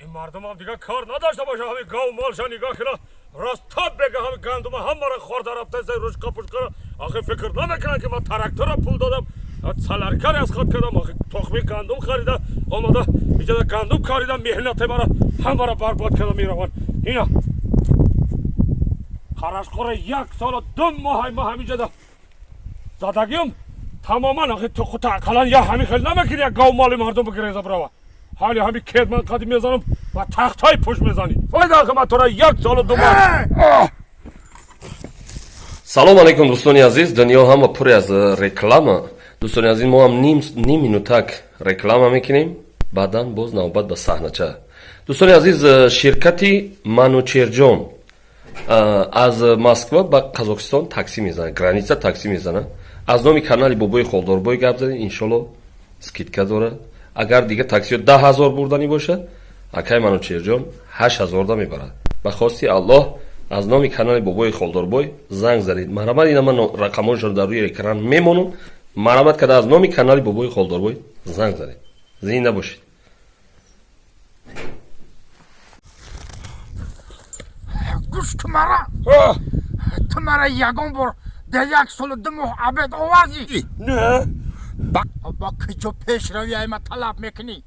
این مردم هم دیگه کار نداشته باشه همین گاو مالش نگاه کنه راستا بگه همین گندم همه را خورده رفته زیر روش کپوش کنه آخه فکر نمیکنن که من تراکتور را پول دادم سالارکاری از خود کردم آخه تخمی گندم خریده آمده اینجا گندم کاریدم مهنت مرا همه را برباد کرده میروان اینا خراشخوره 1 سال و 2 ماه ما همینجا ده زدگیم تماما آخه تو خود عقلان یا همین خیلی نمیکنی یک گاو مال مردم بگیره برای حالی همین کید من قدیم میزنم و تخت های پوش میزنی فایده آخه من تو را 1 سال و 2 ماه سلام علیکم دوستانی عزیز دنیا هم پر از رکلامه دوستانی عزیز ما هم نیم مینوتک رکلام میکنیم بعدا باز نوبت به صحنه دوستانی عزیز شرکتی منوچرجون از مسکو به قزاقستان تاکسی میزنه گرانیچه تاکسی میزنه از نام کانال بابای خالداربای گپ زدین انشالله скидка داره اگر دیگه تاکسی 10,000 بردنی باشه اکای منوچرجون 8,000 دا میبره به خواستی الله از نام کانال بابای خالداربای زنگ زدید مرحمت اینا من رقماشو در روی اکران میمونم مرحمت که از نام کانال بابای خالداربای زنگ زدید زنده باشید گوش تو مرا یگان بار ده 1 سال و 2 ماه عبد آوردی نه با کجا پیش روی ما طلب میکنی